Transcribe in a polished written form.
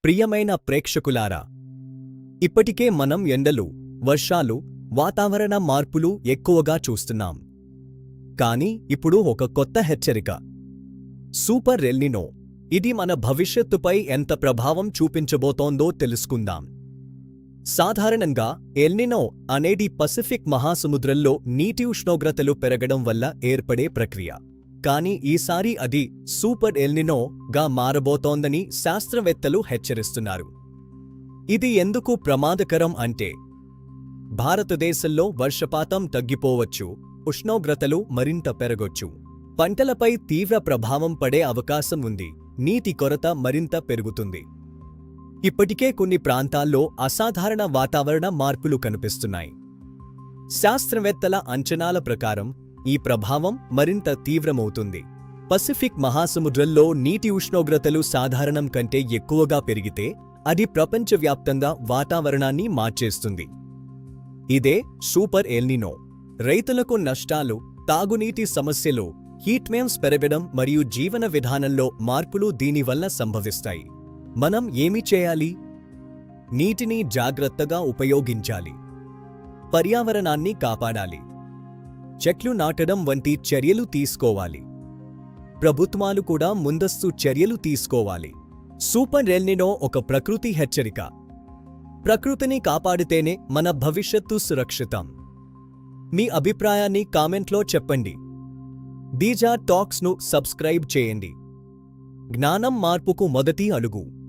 ప్రియమైన ప్రేక్షకులారా, ఇప్పటికే మనం ఎండలు, వర్షాలు, వాతావరణ మార్పులు ఎక్కువగా చూస్తున్నాం. కానీ ఇప్పుడు ఒక కొత్త హెచ్చరిక. Super El Niño. ఇది మన భవిష్యత్తుపై ఎంత ప్రభావం చూపించబోతోందో తెలుసుకుందాం. సాధారణంగా ఎల్నినో అనేది పసిఫిక్ మహాసముద్రంలో నీటి ఉష్ణోగ్రతలు పెరగడం వల్ల ఏర్పడే ప్రక్రియ. కానీ ఈసారి అది సూపర్ ఎల్నినో గా మారబోతోందని శాస్త్రవేత్తలు హెచ్చరిస్తున్నారు. ఇది ఎందుకు ప్రమాదకరం అంటే, భారతదేశంలో వర్షపాతం తగ్గిపోవచ్చు, ఉష్ణోగ్రతలు మరింత పెరగొచ్చు, పంటలపై తీవ్ర ప్రభావం పడే అవకాశం ఉంది, నీటి కొరత మరింత పెరుగుతుంది. ఇప్పటికే కొన్ని ప్రాంతాల్లో అసాధారణ వాతావరణ మార్పులు కనిపిస్తున్నాయి. శాస్త్రవేత్తల అంచనాల ప్రకారం ఈ ప్రభావం మరింత తీవ్రమవుతుంది. పసిఫిక్ మహాసముద్రంలో నీటి ఉష్ణోగ్రతలు సాధారణం కంటే ఎక్కువగా పెరిగితే అది ప్రపంచవ్యాప్తంగా వాతావరణాన్ని మార్చేస్తుంది. ఇదే సూపర్ ఎల్నినో. రైతులకు నష్టాలు, తాగునీటి సమస్యలు, హీట్వేవ్స్ పెరగడం మరియు జీవన విధానంలో మార్పులు దీనివల్ల సంభవిస్తాయి. మనం ఏమి చేయాలి? నీటిని జాగ్రత్తగా ఉపయోగించాలి. పర్యావరణాన్ని కాపాడాలి. చెట్లు నాటడం వంటి చర్యలు తీసుకోవాలి. ప్రభుత్వాలు కూడా ముందస్తు చర్యలు తీసుకోవాలి. సూపర్ ఎల్నినో ఒక ప్రకృతి హెచ్చరిక. ప్రకృతిని కాపాడితేనే మన భవిష్యత్తు సురక్షితం. మీ అభిప్రాయాన్ని కామెంట్లో చెప్పండి. దీజా టాక్స్ను సబ్స్క్రైబ్ చేయండి. జ్ఞానం మార్పుకు మొదటి అడుగు.